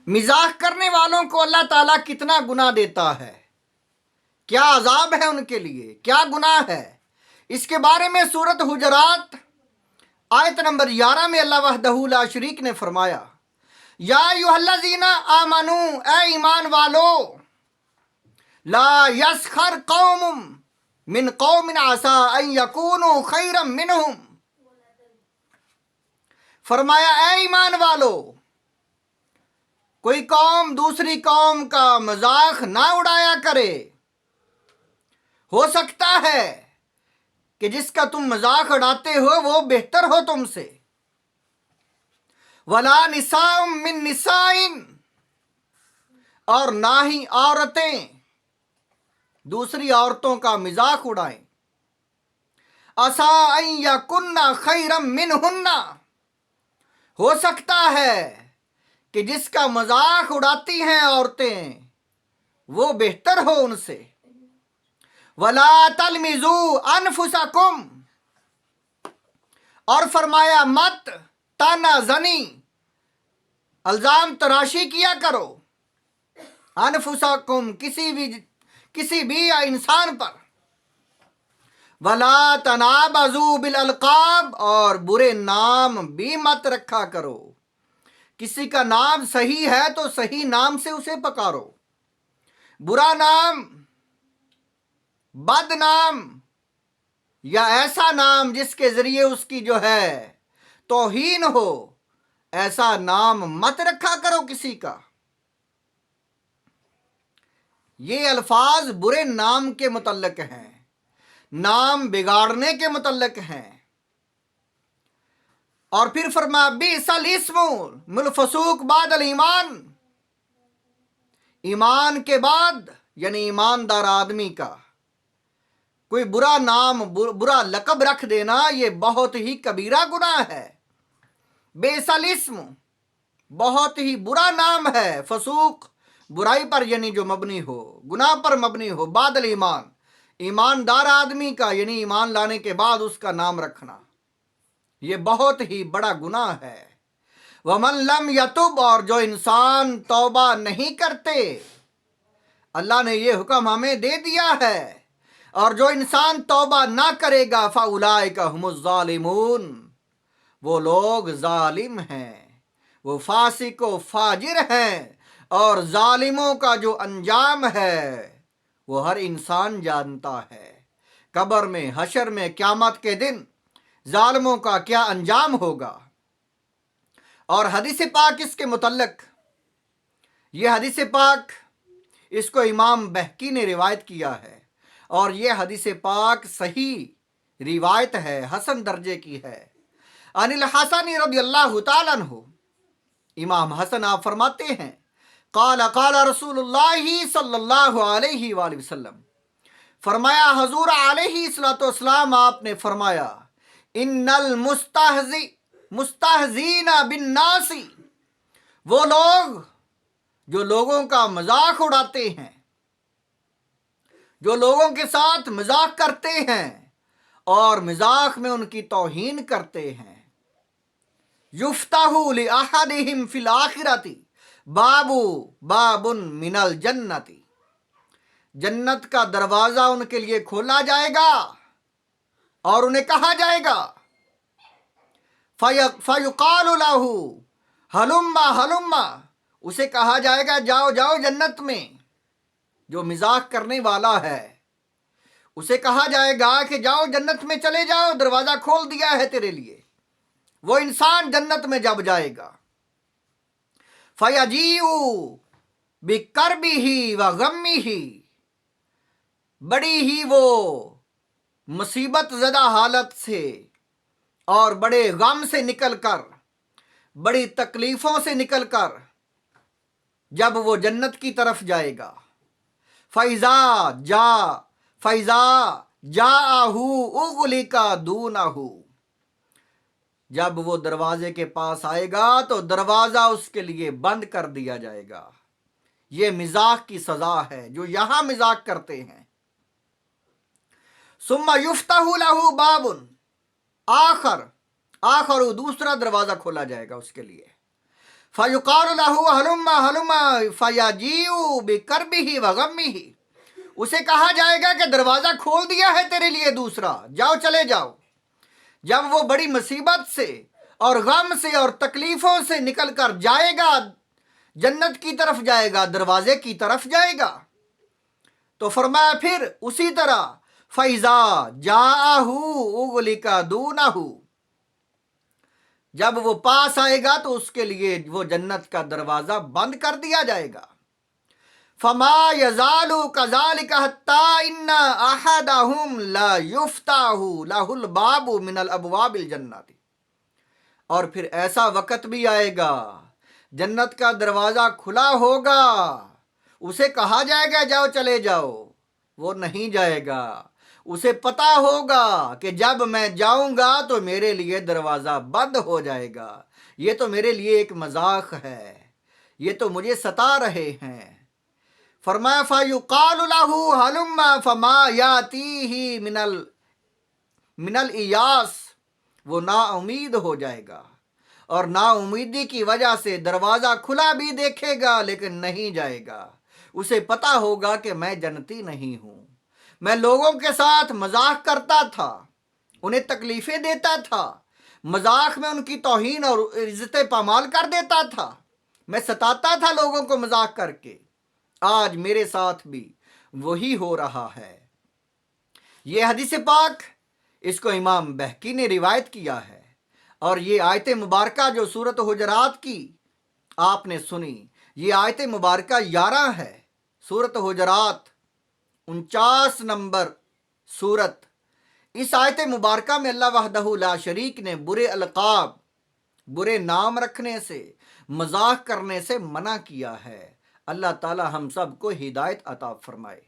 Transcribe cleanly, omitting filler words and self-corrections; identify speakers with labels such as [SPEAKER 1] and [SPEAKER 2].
[SPEAKER 1] مزاح کرنے والوں کو اللہ تعالیٰ کتنا گناہ دیتا ہے، کیا عذاب ہے ان کے لیے، کیا گناہ ہے۔ اس کے بارے میں سورۃ حجرات آیت نمبر 11 میں اللہ وحدہ لا شریک نے فرمایا، یا ایھا الذین آمنو، اے ایمان والو، لا یسخر قوم من قوم عسیٰ ان یکونوا خیرا منہم۔ فرمایا اے ایمان والو، کوئی قوم دوسری قوم کا مذاق نہ اڑایا کرے، ہو سکتا ہے کہ جس کا تم مذاق اڑاتے ہو وہ بہتر ہو تم سے۔ ولا نساء من نساء، اور نہ ہی عورتیں دوسری عورتوں کا مذاق اڑائیں۔ عسیٰ ان یکن خیرا منہن، ہو سکتا ہے کہ جس کا مذاق اڑاتی ہیں عورتیں وہ بہتر ہو ان سے۔ ولا تلمزوا انفسکم، اور فرمایا مت تنازنی، الزام تراشی کیا کرو، انفسکم کسی بھی انسان پر۔ ولا تنابزوا بالالقاب، اور برے نام بھی مت رکھا کرو۔ کسی کا نام صحیح ہے تو صحیح نام سے اسے پکارو، برا نام، بد نام یا ایسا نام جس کے ذریعے اس کی جو ہے توہین ہو، ایسا نام مت رکھا کرو کسی کا۔ یہ الفاظ برے نام کے متعلق ہیں، نام بگاڑنے کے متعلق ہیں۔ اور پھر فرمایا بئس الاسم الفسوق بعد الایمان، ایمان کے بعد یعنی ایماندار آدمی کا کوئی برا نام، برا لقب رکھ دینا، یہ بہت ہی کبیرہ گناہ ہے۔ بئس الاسم، بہت ہی برا نام ہے، فسوق برائی پر یعنی جو مبنی ہو، گناہ پر مبنی ہو، بعد الایمان، ایماندار آدمی کا یعنی ایمان لانے کے بعد اس کا نام رکھنا، یہ بہت ہی بڑا گناہ ہے۔ وَمَن لَّمْ يَتُبْ، اور جو انسان توبہ نہیں کرتے، اللہ نے یہ حکم ہمیں دے دیا ہے، اور جو انسان توبہ نہ کرے گا فَأُولَٰئِكَ هُمُ الظَّالِمُونَ، وہ لوگ ظالم ہیں، وہ فاسق و فاجر ہیں، اور ظالموں کا جو انجام ہے وہ ہر انسان جانتا ہے۔ قبر میں، حشر میں، قیامت کے دن ظالموں کا کیا انجام ہوگا۔ اور حدیث پاک اس کے متعلق، یہ حدیث پاک اس کو امام بہقی نے روایت کیا ہے، اور یہ حدیث پاک صحیح روایت ہے، حسن درجے کی ہے۔ عن الحسن رضی اللہ تعالیٰ عنہ، امام حسن آپ فرماتے ہیں، قال قال رسول اللہ صلی اللہ علیہ وآلہ وسلم، فرمایا حضور علیہ الصلوۃ والسلام آپ نے فرمایا، ان المستہزئین بالناس، وہ لوگ جو لوگوں کا مذاق اڑاتے ہیں، جو لوگوں کے ساتھ مذاق کرتے ہیں اور مذاق میں ان کی توہین کرتے ہیں، یفتح لأحدہم فی الآخرۃ باب من الجنۃ، جنت کا دروازہ ان کے لیے کھولا جائے گا اور انہیں کہا جائے گا، فیقال لہ ہلم ہلم، اسے کہا جائے گا جاؤ جاؤ جنت میں۔ جو مذاق کرنے والا ہے اسے کہا جائے گا کہ جاؤ جنت میں چلے جاؤ، دروازہ کھول دیا ہے تیرے لیے۔ وہ انسان جنت میں جب جائے گا، فَيَجِيءُ بِكَرْبِهِ وَغَمِّهِ، بڑی ہی وہ مصیبت زدہ حالت سے اور بڑے غم سے نکل کر، بڑی تکلیفوں سے نکل کر جب وہ جنت کی طرف جائے گا، فَإِذَا جَاءَهُ أُغْلِقَ دُونَهُ، جب وہ دروازے کے پاس آئے گا تو دروازہ اس کے لیے بند کر دیا جائے گا۔ یہ مذاق کی سزا ہے جو یہاں مذاق کرتے ہیں۔ ثم یفتح لہ باب آخر، دوسرا دروازہ کھولا جائے گا اس کے لیے، فَيُقَالُ لَهُ هَلُمَّ هَلُمَّ فَيَجِيءُ بِكَرْبِهِ وَغَمِّهِ، اسے کہا جائے گا کہ دروازہ کھول دیا ہے تیرے لیے دوسرا، جاؤ چلے جاؤ۔ جب وہ بڑی مصیبت سے اور غم سے اور تکلیفوں سے نکل کر جائے گا، جنت کی طرف جائے گا، دروازے کی طرف جائے گا، تو فرمایا پھر اسی طرح فَإِذَا جَاءَهُ أُغْلِقَ دُونَهُ، جب وہ پاس آئے گا تو اس کے لیے وہ جنت کا دروازہ بند کر دیا جائے گا۔ فَمَا يَزَالُ كَذَلِكَ حَتَّى إِنَّ أَحَدَهُمْ لَا يُفْتَحُ لَهُ الْبَابُ مِنَ الْأَبْوَابِ الْجَنَّةِ، اور پھر ایسا وقت بھی آئے گا جنت کا دروازہ کھلا ہوگا، اسے کہا جائے گا جاؤ چلے جاؤ، وہ نہیں جائے گا۔ اسے پتا ہوگا کہ جب میں جاؤں گا تو میرے لیے دروازہ بند ہو جائے گا، یہ تو میرے لیے ایک مذاق ہے، یہ تو مجھے ستا رہے ہیں۔ فرمایا فَيُقَالُ لَهُ هَلُمَّ فَمَا يَأْتِيهِ من الْإِيَاسِ، وہ نا امید ہو جائے گا، اور نا امیدی کی وجہ سے دروازہ کھلا بھی دیکھے گا لیکن نہیں جائے گا۔ اسے پتا ہوگا کہ میں جنتی نہیں ہوں، میں لوگوں کے ساتھ مذاق کرتا تھا، انہیں تکلیفیں دیتا تھا، مذاق میں ان کی توہین اور عزت پامال کر دیتا تھا، میں ستاتا تھا لوگوں کو مذاق کر کے، آج میرے ساتھ بھی وہی ہو رہا ہے۔ یہ حدیث پاک اس کو امام بہقی نے روایت کیا ہے، اور یہ آیت مبارکہ جو سورۃ حجرات کی آپ نے سنی، یہ آیت مبارکہ 11 ہے، سورۃ حجرات 49 نمبر سورت۔ اس آیت مبارکہ میں اللہ وحدہ لا شریک نے برے القاب، برے نام رکھنے سے، مذاق کرنے سے منع کیا ہے۔ اللہ تعالی ہم سب کو ہدایت عطا فرمائے۔